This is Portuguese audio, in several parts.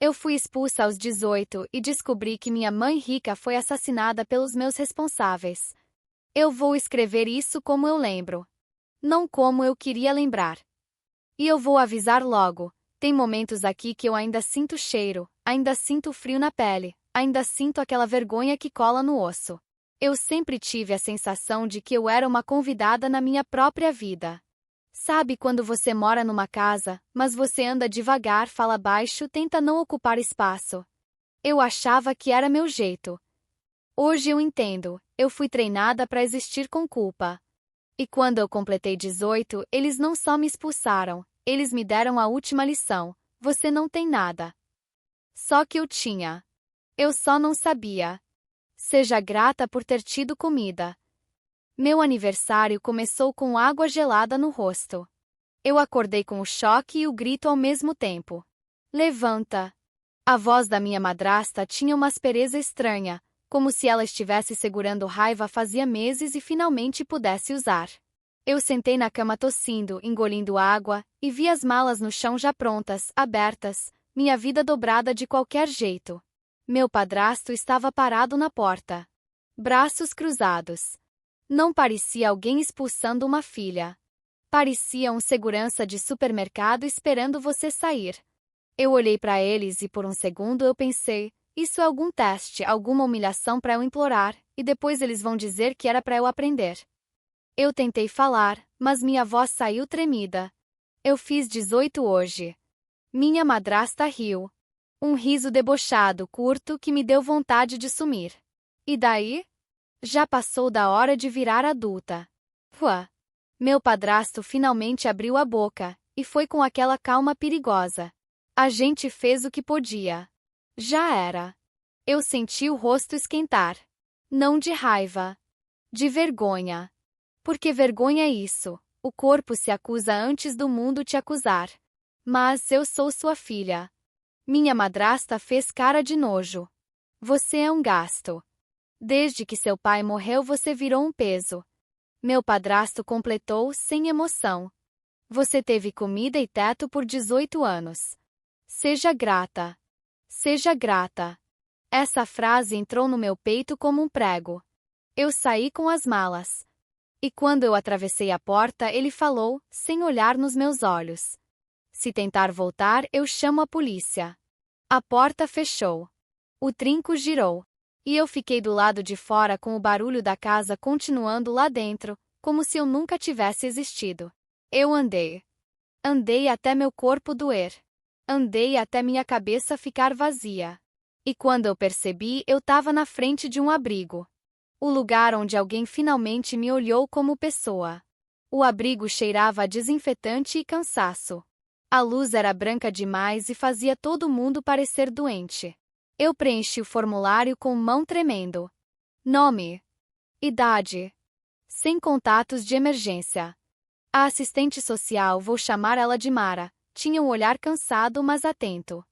Eu fui expulsa aos 18 e descobri que minha mãe rica foi assassinada pelos meus responsáveis. Eu vou escrever isso como eu lembro, não como eu queria lembrar. E eu vou avisar logo: tem momentos aqui que eu ainda sinto cheiro, ainda sinto frio na pele, ainda sinto aquela vergonha que cola no osso. Eu sempre tive a sensação de que eu era uma convidada na minha própria vida. Sabe quando você mora numa casa, mas você anda devagar, fala baixo, tenta não ocupar espaço? Eu achava que era meu jeito. Hoje eu entendo, eu fui treinada para existir com culpa. E quando eu completei 18, eles não só me expulsaram, eles me deram a última lição: você não tem nada. Só que eu tinha. Eu só não sabia. Seja grata por ter tido comida. Meu aniversário começou com água gelada no rosto. Eu acordei com o choque e o grito ao mesmo tempo. Levanta! A voz da minha madrasta tinha uma aspereza estranha, como se ela estivesse segurando raiva fazia meses e finalmente pudesse usar. Eu sentei na cama tossindo, engolindo água, e vi as malas no chão já prontas, abertas, minha vida dobrada de qualquer jeito. Meu padrasto estava parado na porta. Braços cruzados. Não parecia alguém expulsando uma filha. Parecia um segurança de supermercado esperando você sair. Eu olhei para eles e por um segundo eu pensei: isso é algum teste, alguma humilhação para eu implorar, e depois eles vão dizer que era para eu aprender. Eu tentei falar, mas minha voz saiu tremida. Eu fiz 18 hoje. Minha madrasta riu. Um riso debochado, curto, que me deu vontade de sumir. E daí? Já passou da hora de virar adulta. Uá! Meu padrasto finalmente abriu a boca, e foi com aquela calma perigosa. A gente fez o que podia. Já era. Eu senti o rosto esquentar. Não de raiva. De vergonha. Porque vergonha é isso: o corpo se acusa antes do mundo te acusar. Mas eu sou sua filha. Minha madrasta fez cara de nojo. Você é um gasto. Desde que seu pai morreu você virou um peso. Meu padrasto completou sem emoção. Você teve comida e teto por 18 anos. Seja grata. Seja grata. Essa frase entrou no meu peito como um prego. Eu saí com as malas. E quando eu atravessei a porta, ele falou, sem olhar nos meus olhos: se tentar voltar, eu chamo a polícia. A porta fechou. O trinco girou. E eu fiquei do lado de fora com o barulho da casa continuando lá dentro, como se eu nunca tivesse existido. Eu andei. Andei até meu corpo doer. Andei até minha cabeça ficar vazia. E quando eu percebi, eu estava na frente de um abrigo. O lugar onde alguém finalmente me olhou como pessoa. O abrigo cheirava a desinfetante e cansaço. A luz era branca demais e fazia todo mundo parecer doente. Eu preenchi o formulário com mão tremendo. Nome. Idade. Sem contatos de emergência. A assistente social, vou chamar ela de Mara, tinha um olhar cansado mas atento.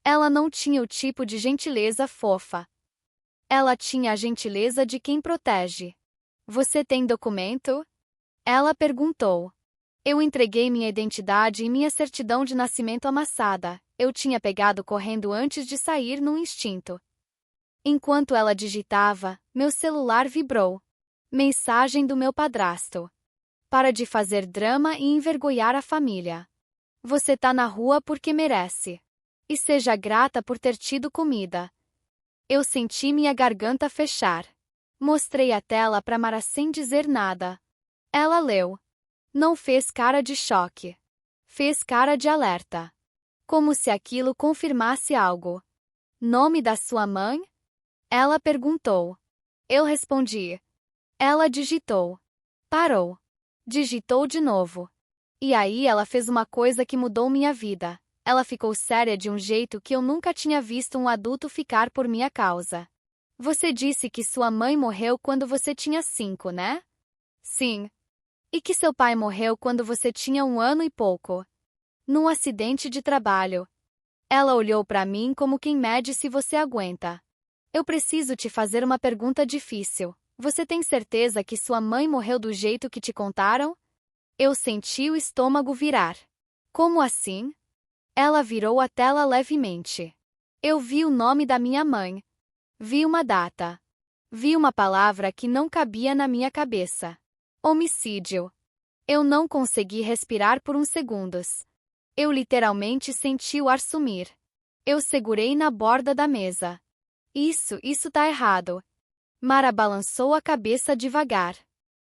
Ela não tinha o tipo de gentileza fofa. Ela tinha a gentileza de quem protege. Você tem documento? Ela perguntou. Eu entreguei minha identidade e minha certidão de nascimento amassada. Eu tinha pegado correndo antes de sair num instinto. Enquanto ela digitava, meu celular vibrou. Mensagem do meu padrasto. Para de fazer drama e envergonhar a família. Você tá na rua porque merece. E seja grata por ter tido comida. Eu senti minha garganta fechar. Mostrei a tela para Mara sem dizer nada. Ela leu. Não fez cara de choque. Fez cara de alerta. Como se aquilo confirmasse algo. Nome da sua mãe? Ela perguntou. Eu respondi. Ela digitou. Parou. Digitou de novo. E aí ela fez uma coisa que mudou minha vida. Ela ficou séria de um jeito que eu nunca tinha visto um adulto ficar por minha causa. Você disse que sua mãe morreu quando você tinha 5, né? Sim. E que seu pai morreu quando você tinha 1 ano e pouco. Num acidente de trabalho. Ela olhou para mim como quem mede se você aguenta. Eu preciso te fazer uma pergunta difícil. Você tem certeza que sua mãe morreu do jeito que te contaram? Eu senti o estômago virar. Como assim? Ela virou a tela levemente. Eu vi o nome da minha mãe. Vi uma data. Vi uma palavra que não cabia na minha cabeça. Homicídio. Eu não consegui respirar por uns segundos. Eu literalmente senti o ar sumir. Eu segurei na borda da mesa. Isso tá errado. Mara balançou a cabeça devagar.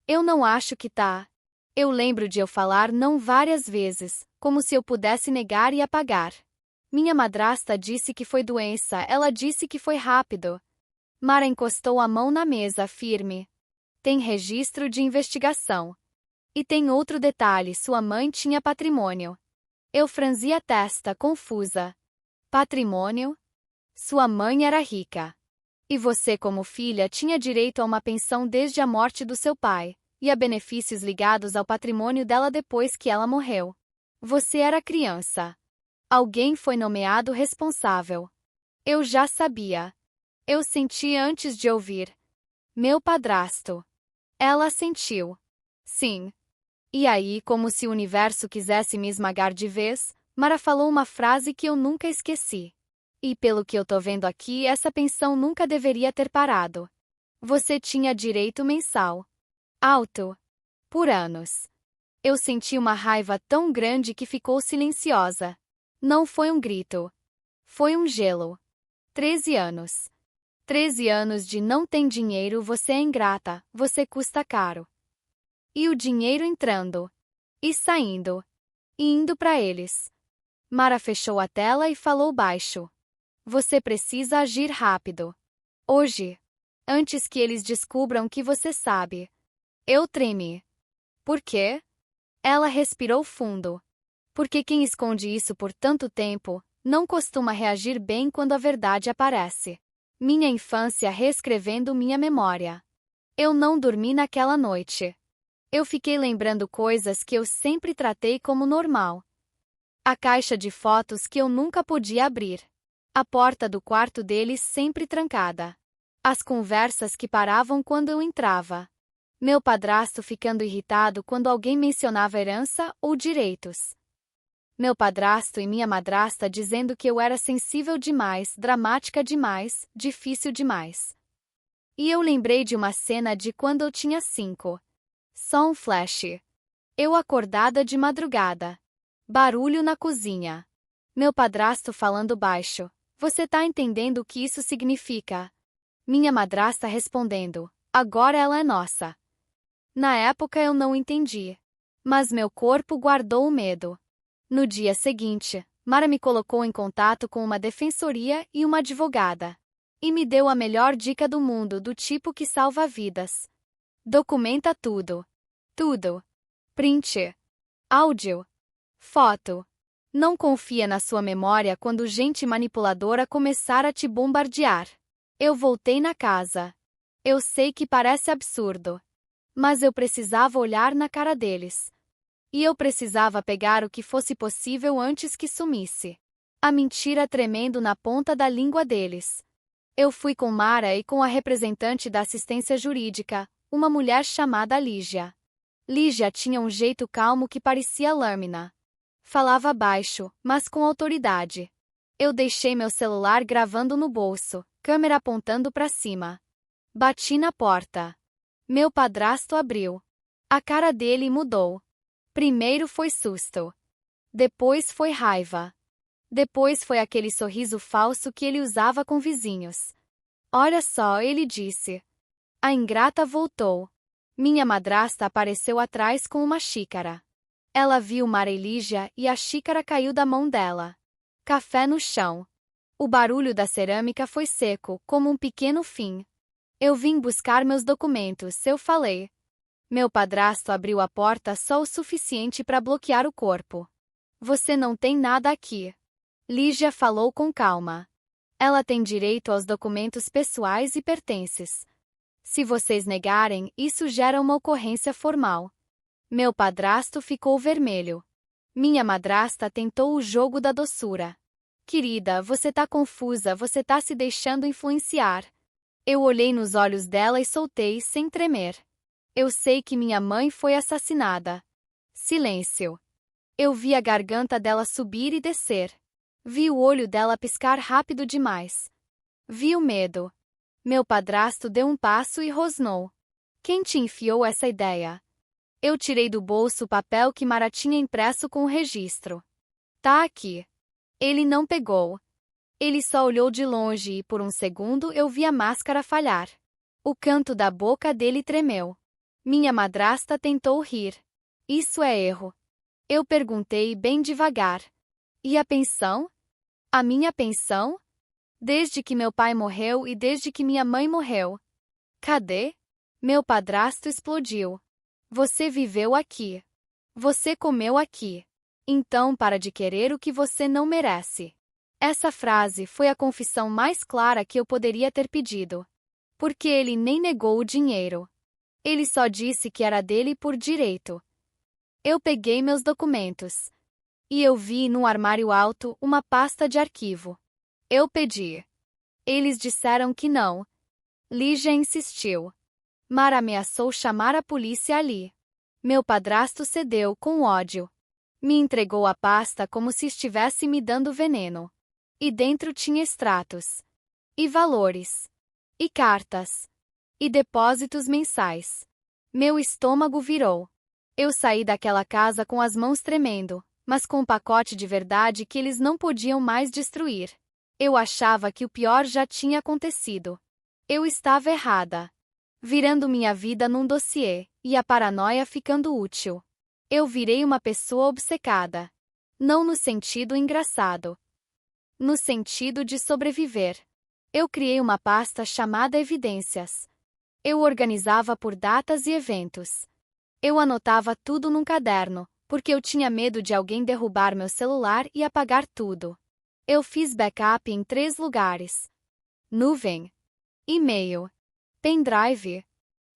Eu não acho que tá. Eu lembro de eu falar não várias vezes, como se eu pudesse negar e apagar. Minha madrasta disse que foi doença, ela disse que foi rápido. Mara encostou a mão na mesa, firme. Tem registro de investigação. E tem outro detalhe, sua mãe tinha patrimônio. Eu franzi a testa, confusa. Patrimônio? Sua mãe era rica. E você, como filha, tinha direito a uma pensão desde a morte do seu pai, e a benefícios ligados ao patrimônio dela depois que ela morreu. Você era criança. Alguém foi nomeado responsável. Eu já sabia. Eu senti antes de ouvir. Meu padrasto. Ela sentiu. Sim. E aí, como se o universo quisesse me esmagar de vez, Mara falou uma frase que eu nunca esqueci. E pelo que eu tô vendo aqui, essa pensão nunca deveria ter parado. Você tinha direito mensal. Alto. Por anos. Eu senti uma raiva tão grande que ficou silenciosa. Não foi um grito. Foi um gelo. 13 anos. 13 anos de não tem dinheiro, você é ingrata, você custa caro. E o dinheiro entrando. E saindo. E indo para eles. Mara fechou a tela e falou baixo. Você precisa agir rápido. Hoje. Antes que eles descubram que você sabe. Eu tremi. Por quê? Ela respirou fundo. Porque quem esconde isso por tanto tempo, não costuma reagir bem quando a verdade aparece. Minha infância reescrevendo minha memória. Eu não dormi naquela noite. Eu fiquei lembrando coisas que eu sempre tratei como normal. A caixa de fotos que eu nunca podia abrir. A porta do quarto deles sempre trancada. As conversas que paravam quando eu entrava. Meu padrasto ficando irritado quando alguém mencionava herança ou direitos. Meu padrasto e minha madrasta dizendo que eu era sensível demais, dramática demais, difícil demais. E eu lembrei de uma cena de quando eu tinha 5. Só um flash. Eu acordada de madrugada. Barulho na cozinha. Meu padrasto falando baixo. Você tá entendendo o que isso significa? Minha madrasta respondendo. Agora ela é nossa. Na época eu não entendi. Mas meu corpo guardou o medo. No dia seguinte, Mara me colocou em contato com uma defensoria e uma advogada. E me deu a melhor dica do mundo, do tipo que salva vidas. Documenta tudo. Tudo. Print. Áudio. Foto. Não confia na sua memória quando gente manipuladora começar a te bombardear. Eu voltei na casa. Eu sei que parece absurdo. Mas eu precisava olhar na cara deles. E eu precisava pegar o que fosse possível antes que sumisse. A mentira tremendo na ponta da língua deles. Eu fui com Mara e com a representante da assistência jurídica, uma mulher chamada Lígia. Lígia tinha um jeito calmo que parecia lâmina. Falava baixo, mas com autoridade. Eu deixei meu celular gravando no bolso, câmera apontando para cima. Bati na porta. Meu padrasto abriu. A cara dele mudou. Primeiro foi susto. Depois foi raiva. Depois foi aquele sorriso falso que ele usava com vizinhos. Olha só, ele disse. A ingrata voltou. Minha madrasta apareceu atrás com uma xícara. Ela viu Mara e Lígia e a xícara caiu da mão dela. Café no chão. O barulho da cerâmica foi seco, como um pequeno fim. Eu vim buscar meus documentos, eu falei. Meu padrasto abriu a porta só o suficiente para bloquear o corpo. Você não tem nada aqui. Lígia falou com calma. Ela tem direito aos documentos pessoais e pertences. Se vocês negarem, isso gera uma ocorrência formal. Meu padrasto ficou vermelho. Minha madrasta tentou o jogo da doçura. Querida, você tá confusa, você tá se deixando influenciar. Eu olhei nos olhos dela e soltei, sem tremer. Eu sei que minha mãe foi assassinada. Silêncio. Eu vi a garganta dela subir e descer. Vi o olho dela piscar rápido demais. Vi o medo. Meu padrasto deu um passo e rosnou. Quem te enfiou essa ideia? Eu tirei do bolso o papel que Mara tinha impresso com o registro. Tá aqui. Ele não pegou. Ele só olhou de longe e por um segundo eu vi a máscara falhar. O canto da boca dele tremeu. Minha madrasta tentou rir. Isso é erro. Eu perguntei bem devagar. E a pensão? A minha pensão? Desde que meu pai morreu e desde que minha mãe morreu. Cadê? Meu padrasto explodiu. Você viveu aqui. Você comeu aqui. Então para de querer o que você não merece. Essa frase foi a confissão mais clara que eu poderia ter pedido. Porque ele nem negou o dinheiro. Ele só disse que era dele por direito. Eu peguei meus documentos. E eu vi num armário alto uma pasta de arquivo. Eu pedi. Eles disseram que não. Lígia insistiu. Mara ameaçou chamar a polícia ali. Meu padrasto cedeu com ódio. Me entregou a pasta como se estivesse me dando veneno. E dentro tinha extratos. E valores. E cartas. E depósitos mensais. Meu estômago virou. Eu saí daquela casa com as mãos tremendo, mas com um pacote de verdade que eles não podiam mais destruir. Eu achava que o pior já tinha acontecido. Eu estava errada. Virando minha vida num dossiê, e a paranoia ficando útil. Eu virei uma pessoa obcecada. Não no sentido engraçado. No sentido de sobreviver. Eu criei uma pasta chamada Evidências. Eu organizava por datas e eventos. Eu anotava tudo num caderno, porque eu tinha medo de alguém derrubar meu celular e apagar tudo. Eu fiz backup em 3 lugares. Nuvem. E-mail. Pendrive.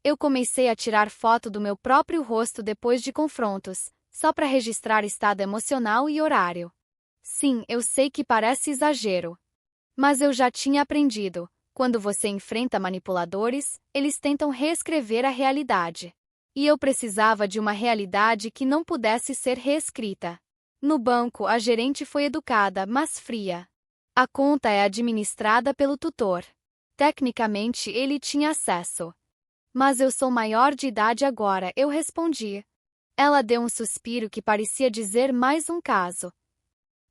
Eu comecei a tirar foto do meu próprio rosto depois de confrontos, só para registrar estado emocional e horário. Sim, eu sei que parece exagero. Mas eu já tinha aprendido. Quando você enfrenta manipuladores, eles tentam reescrever a realidade. E eu precisava de uma realidade que não pudesse ser reescrita. No banco, a gerente foi educada, mas fria. A conta é administrada pelo tutor. Tecnicamente, ele tinha acesso. Mas eu sou maior de idade agora, eu respondi. Ela deu um suspiro que parecia dizer mais um caso.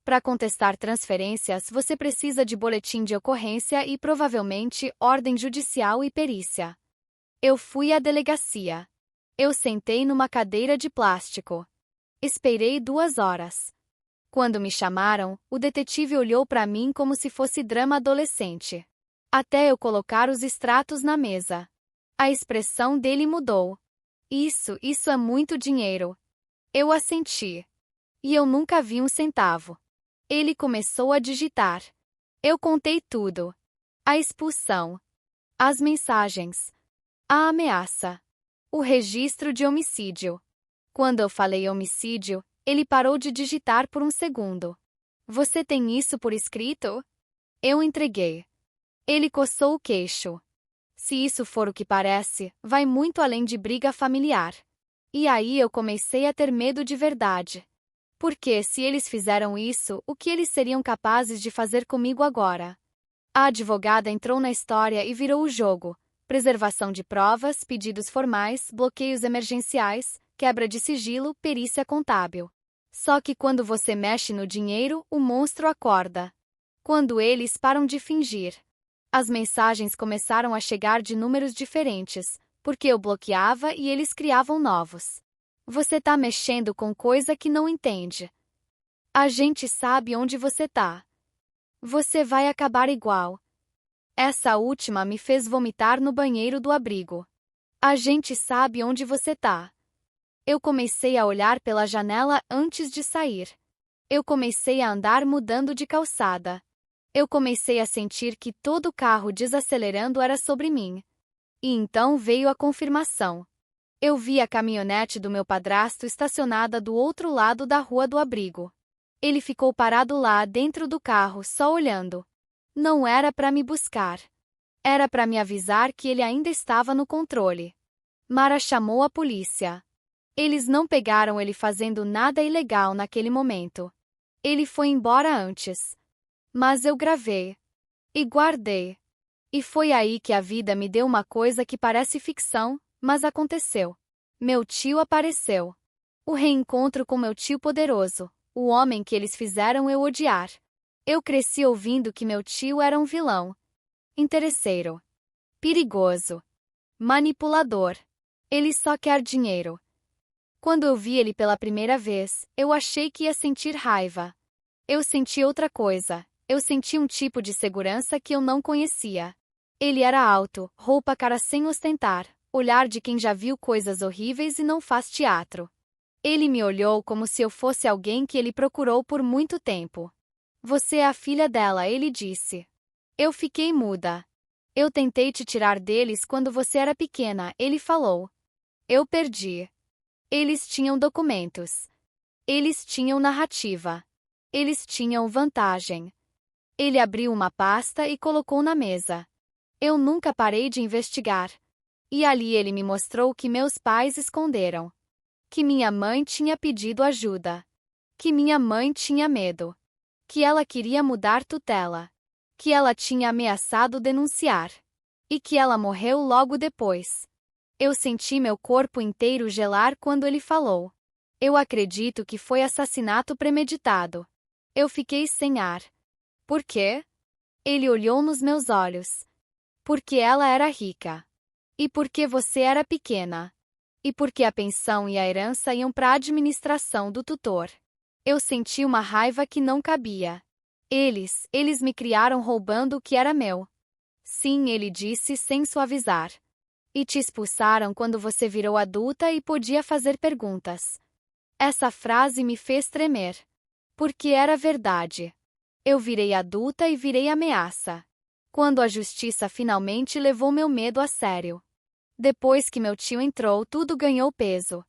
Para contestar transferências, você precisa de boletim de ocorrência e, provavelmente, ordem judicial e perícia. Eu fui à delegacia. Eu sentei numa cadeira de plástico. Esperei 2 horas. Quando me chamaram, o detetive olhou para mim como se fosse drama adolescente. Até eu colocar os extratos na mesa. A expressão dele mudou. Isso é muito dinheiro. Eu assenti. E eu nunca vi um centavo. Ele começou a digitar. Eu contei tudo. A expulsão. As mensagens. A ameaça. O registro de homicídio. Quando eu falei homicídio, ele parou de digitar por um segundo. Você tem isso por escrito? Eu entreguei. Ele coçou o queixo. Se isso for o que parece, vai muito além de briga familiar. E aí eu comecei a ter medo de verdade. Porque se eles fizeram isso, o que eles seriam capazes de fazer comigo agora? A advogada entrou na história e virou o jogo. Preservação de provas, pedidos formais, bloqueios emergenciais, quebra de sigilo, perícia contábil. Só que quando você mexe no dinheiro, o monstro acorda. Quando eles param de fingir. As mensagens começaram a chegar de números diferentes, porque eu bloqueava e eles criavam novos. Você tá mexendo com coisa que não entende. A gente sabe onde você tá. Você vai acabar igual. Essa última me fez vomitar no banheiro do abrigo. A gente sabe onde você tá. Eu comecei a olhar pela janela antes de sair. Eu comecei a andar mudando de calçada. Eu comecei a sentir que todo carro desacelerando era sobre mim. E então veio a confirmação. Eu vi a caminhonete do meu padrasto estacionada do outro lado da rua do abrigo. Ele ficou parado lá dentro do carro, só olhando. Não era para me buscar. Era para me avisar que ele ainda estava no controle. Mara chamou a polícia. Eles não pegaram ele fazendo nada ilegal naquele momento. Ele foi embora antes. Mas eu gravei. E guardei. E foi aí que a vida me deu uma coisa que parece ficção, mas aconteceu. Meu tio apareceu. O reencontro com meu tio poderoso, o homem que eles fizeram eu odiar. Eu cresci ouvindo que meu tio era um vilão. Interesseiro. Perigoso. Manipulador. Ele só quer dinheiro. Quando eu vi ele pela primeira vez, eu achei que ia sentir raiva. Eu senti outra coisa. Eu senti um tipo de segurança que eu não conhecia. Ele era alto, roupa cara sem ostentar, olhar de quem já viu coisas horríveis e não faz teatro. Ele me olhou como se eu fosse alguém que ele procurou por muito tempo. Você é a filha dela, ele disse. Eu fiquei muda. Eu tentei te tirar deles quando você era pequena, ele falou. Eu perdi. Eles tinham documentos. Eles tinham narrativa. Eles tinham vantagem. Ele abriu uma pasta e colocou na mesa. Eu nunca parei de investigar. E ali ele me mostrou que meus pais esconderam. Que minha mãe tinha pedido ajuda. Que minha mãe tinha medo. Que ela queria mudar tutela. Que ela tinha ameaçado denunciar. E que ela morreu logo depois. Eu senti meu corpo inteiro gelar quando ele falou. Eu acredito que foi assassinato premeditado. Eu fiquei sem ar. Por quê? Ele olhou nos meus olhos. Porque ela era rica. E porque você era pequena. E porque a pensão e a herança iam para a administração do tutor. Eu senti uma raiva que não cabia. Eles me criaram roubando o que era meu. Sim, ele disse sem suavizar. E te expulsaram quando você virou adulta e podia fazer perguntas. Essa frase me fez tremer. Porque era verdade. Eu virei adulta e virei ameaça. Quando a justiça finalmente levou meu medo a sério. Depois que meu tio entrou, tudo ganhou peso.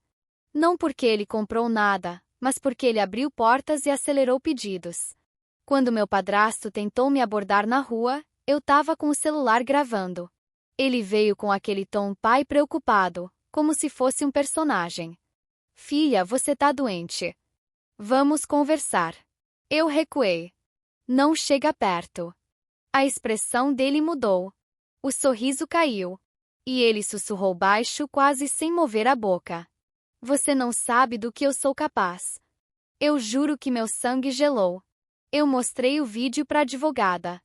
Não porque ele comprou nada, mas porque ele abriu portas e acelerou pedidos. Quando meu padrasto tentou me abordar na rua, eu tava com o celular gravando. Ele veio com aquele tom pai preocupado, como se fosse um personagem. Filha, você tá doente. Vamos conversar. Eu recuei. Não chega perto. A expressão dele mudou. O sorriso caiu. E ele sussurrou baixo, quase sem mover a boca. Você não sabe do que eu sou capaz. Eu juro que meu sangue gelou. Eu mostrei o vídeo para a advogada.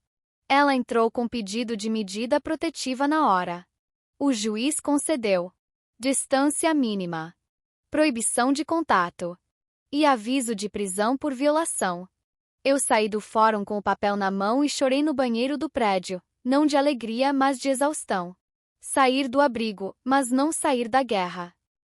Ela entrou com pedido de medida protetiva na hora. O juiz concedeu. Distância mínima. Proibição de contato. E aviso de prisão por violação. Eu saí do fórum com o papel na mão e chorei no banheiro do prédio, não de alegria, mas de exaustão. Sair do abrigo, mas não sair da guerra.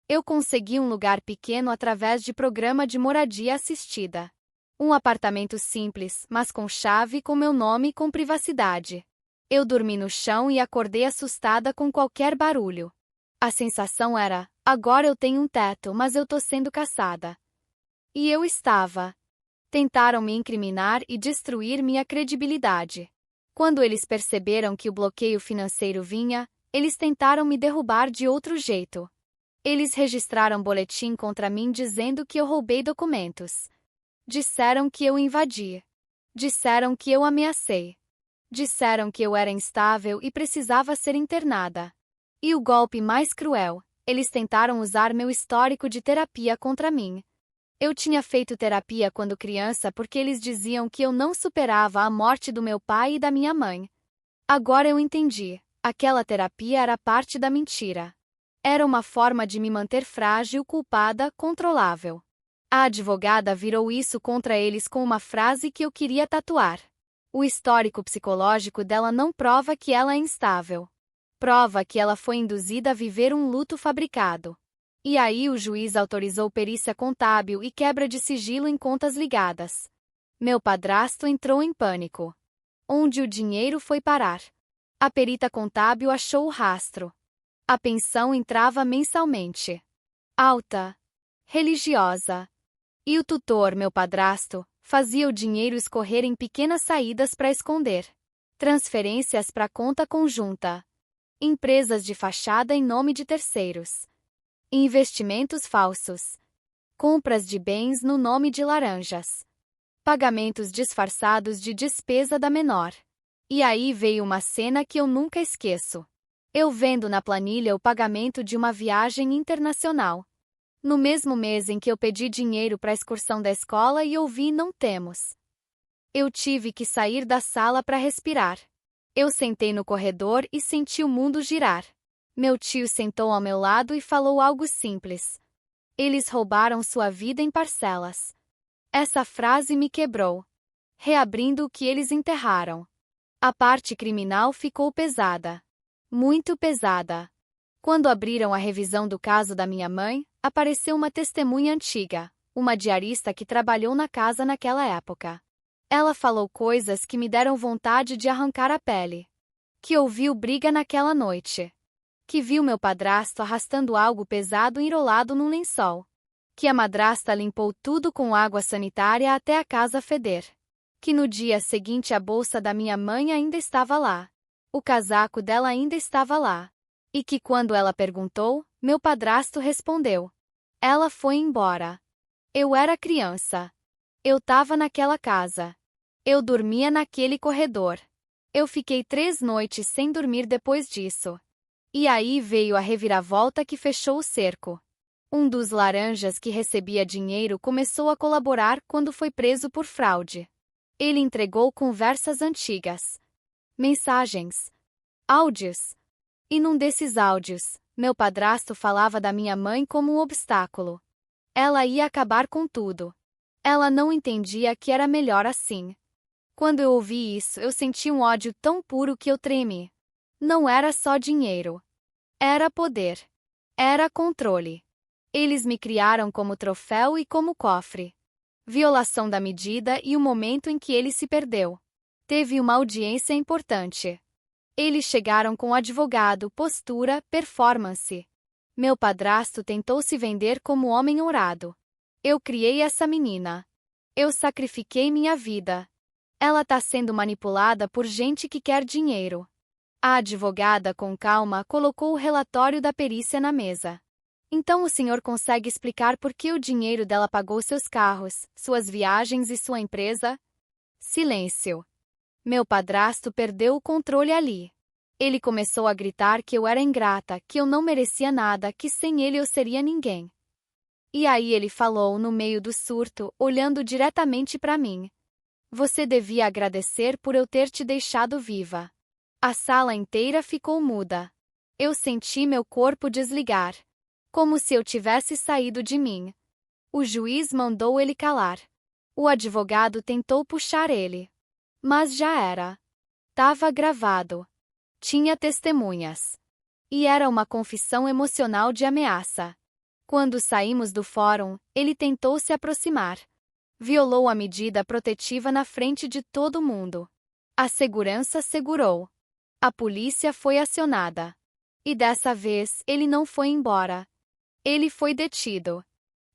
Eu consegui um lugar pequeno através de programa de moradia assistida. Um apartamento simples, mas com chave, com meu nome e com privacidade. Eu dormi no chão e acordei assustada com qualquer barulho. A sensação era, agora eu tenho um teto, mas eu tô sendo caçada. E eu estava. Tentaram me incriminar e destruir minha credibilidade. Quando eles perceberam que o bloqueio financeiro vinha, eles tentaram me derrubar de outro jeito. Eles registraram boletim contra mim dizendo que eu roubei documentos. Disseram que eu invadi. Disseram que eu ameacei. Disseram que eu era instável e precisava ser internada. E o golpe mais cruel, eles tentaram usar meu histórico de terapia contra mim. Eu tinha feito terapia quando criança porque eles diziam que eu não superava a morte do meu pai e da minha mãe. Agora eu entendi. Aquela terapia era parte da mentira. Era uma forma de me manter frágil, culpada, controlável. A advogada virou isso contra eles com uma frase que eu queria tatuar. O histórico psicológico dela não prova que ela é instável. Prova que ela foi induzida a viver um luto fabricado. E aí o juiz autorizou perícia contábil e quebra de sigilo em contas ligadas. Meu padrasto entrou em pânico. Onde o dinheiro foi parar? A perita contábil achou o rastro. A pensão entrava mensalmente. Alta. Religiosa. E o tutor, meu padrasto, fazia o dinheiro escorrer em pequenas saídas para esconder. Transferências para conta conjunta. Empresas de fachada em nome de terceiros. Investimentos falsos. Compras de bens no nome de laranjas. Pagamentos disfarçados de despesa da menor. E aí veio uma cena que eu nunca esqueço. Eu vendo na planilha o pagamento de uma viagem internacional. No mesmo mês em que eu pedi dinheiro para a excursão da escola e ouvi não temos. Eu tive que sair da sala para respirar. Eu sentei no corredor e senti o mundo girar. Meu tio sentou ao meu lado e falou algo simples. Eles roubaram sua vida em parcelas. Essa frase me quebrou. Reabrindo o que eles enterraram. A parte criminal ficou pesada. Muito pesada. Quando abriram a revisão do caso da minha mãe, apareceu uma testemunha antiga, uma diarista que trabalhou na casa naquela época. Ela falou coisas que me deram vontade de arrancar a pele. Que ouviu briga naquela noite. Que viu meu padrasto arrastando algo pesado enrolado num lençol. Que a madrasta limpou tudo com água sanitária até a casa feder. Que no dia seguinte a bolsa da minha mãe ainda estava lá. O casaco dela ainda estava lá. E que quando ela perguntou, meu padrasto respondeu. Ela foi embora. Eu era criança. Eu tava naquela casa. Eu dormia naquele corredor. Eu fiquei 3 noites sem dormir depois disso. E aí veio a reviravolta que fechou o cerco. Um dos laranjas que recebia dinheiro começou a colaborar quando foi preso por fraude. Ele entregou conversas antigas. Mensagens. Áudios. E num desses áudios, meu padrasto falava da minha mãe como um obstáculo. Ela ia acabar com tudo. Ela não entendia que era melhor assim. Quando eu ouvi isso, eu senti um ódio tão puro que eu tremi. Não era só dinheiro. Era poder. Era controle. Eles me criaram como troféu e como cofre. Violação da medida e o momento em que ele se perdeu. Teve uma audiência importante. Eles chegaram com advogado, postura, performance. Meu padrasto tentou se vender como homem honrado. Eu criei essa menina. Eu sacrifiquei minha vida. Ela tá sendo manipulada por gente que quer dinheiro. A advogada, com calma, colocou o relatório da perícia na mesa. Então o senhor consegue explicar por que o dinheiro dela pagou seus carros, suas viagens e sua empresa? Silêncio. Meu padrasto perdeu o controle ali. Ele começou a gritar que eu era ingrata, que eu não merecia nada, que sem ele eu seria ninguém. E aí ele falou no meio do surto, olhando diretamente para mim. Você devia agradecer por eu ter te deixado viva. A sala inteira ficou muda. Eu senti meu corpo desligar. Como se eu tivesse saído de mim. O juiz mandou ele calar. O advogado tentou puxar ele. Mas já era. Tava gravado. Tinha testemunhas. E era uma confissão emocional de ameaça. Quando saímos do fórum, ele tentou se aproximar. Violou a medida protetiva na frente de todo mundo. A segurança segurou. A polícia foi acionada. E dessa vez ele não foi embora. Ele foi detido.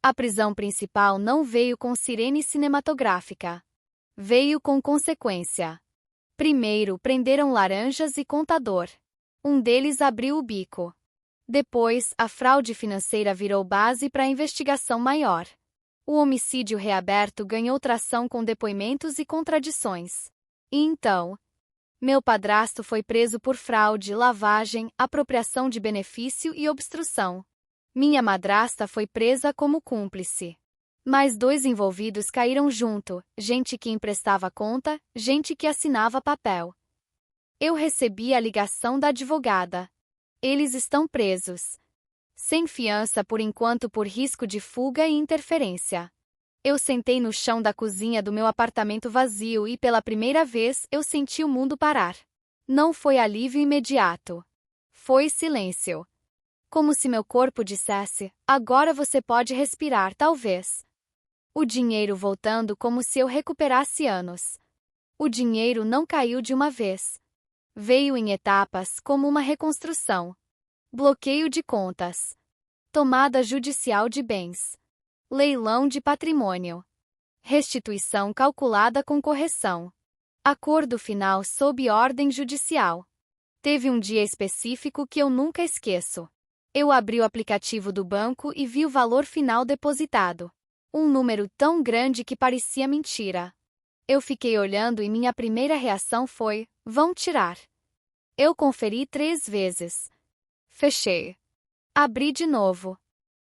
A prisão principal não veio com sirene cinematográfica. Veio com consequência. Primeiro prenderam laranjas e contador. Um deles abriu o bico. Depois, a fraude financeira virou base para a investigação maior. O homicídio reaberto ganhou tração com depoimentos e contradições. E então, meu padrasto foi preso por fraude, lavagem, apropriação de benefício e obstrução. Minha madrasta foi presa como cúmplice. Mais 2 envolvidos caíram junto, gente que emprestava conta, gente que assinava papel. Eu recebi a ligação da advogada. Eles estão presos. Sem fiança por enquanto por risco de fuga e interferência. Eu sentei no chão da cozinha do meu apartamento vazio e pela primeira vez eu senti o mundo parar. Não foi alívio imediato. Foi silêncio. Como se meu corpo dissesse, agora você pode respirar, talvez. O dinheiro voltando como se eu recuperasse anos. O dinheiro não caiu de uma vez. Veio em etapas como uma reconstrução. Bloqueio de contas. Tomada judicial de bens. Leilão de patrimônio. Restituição calculada com correção. Acordo final sob ordem judicial. Teve um dia específico que eu nunca esqueço. Eu abri o aplicativo do banco e vi o valor final depositado. Um número tão grande que parecia mentira. Eu fiquei olhando e minha primeira reação foi: vão tirar. Eu conferi 3 vezes. Fechei. Abri de novo.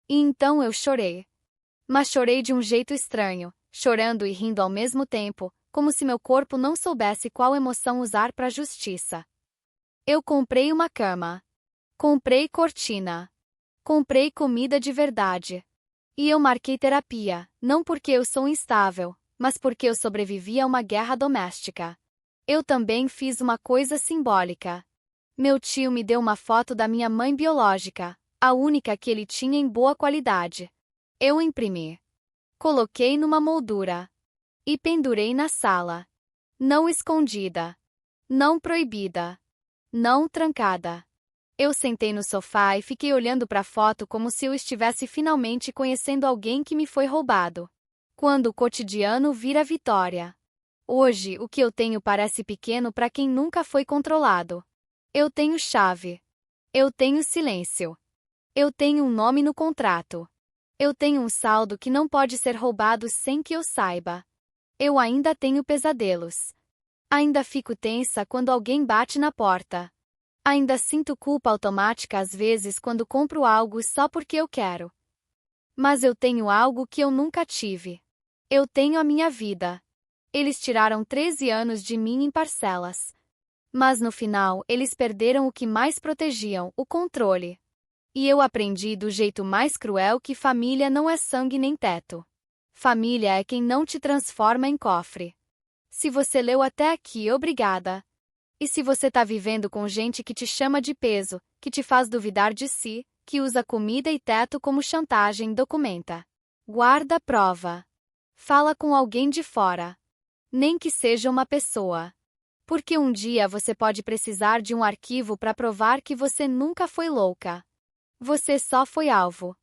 E então eu chorei. Mas chorei de um jeito estranho, chorando e rindo ao mesmo tempo, como se meu corpo não soubesse qual emoção usar para justiça. Eu comprei uma cama. Comprei cortina. Comprei comida de verdade. E eu marquei terapia, não porque eu sou instável, mas porque eu sobrevivi a uma guerra doméstica. Eu também fiz uma coisa simbólica. Meu tio me deu uma foto da minha mãe biológica, a única que ele tinha em boa qualidade. Eu imprimi. Coloquei numa moldura. E pendurei na sala. Não escondida. Não proibida. Não trancada. Eu sentei no sofá e fiquei olhando para a foto como se eu estivesse finalmente conhecendo alguém que me foi roubado. Quando o cotidiano vira vitória. Hoje, o que eu tenho parece pequeno para quem nunca foi controlado. Eu tenho chave. Eu tenho silêncio. Eu tenho um nome no contrato. Eu tenho um saldo que não pode ser roubado sem que eu saiba. Eu ainda tenho pesadelos. Ainda fico tensa quando alguém bate na porta. Ainda sinto culpa automática às vezes quando compro algo só porque eu quero. Mas eu tenho algo que eu nunca tive. Eu tenho a minha vida. Eles tiraram 13 anos de mim em parcelas. Mas no final, eles perderam o que mais protegiam, o controle. E eu aprendi do jeito mais cruel que família não é sangue nem teto. Família é quem não te transforma em cofre. Se você leu até aqui, obrigada. E se você tá vivendo com gente que te chama de peso, que te faz duvidar de si, que usa comida e teto como chantagem, documenta. Guarda a prova. Fala com alguém de fora. Nem que seja uma pessoa. Porque um dia você pode precisar de um arquivo para provar que você nunca foi louca. Você só foi alvo.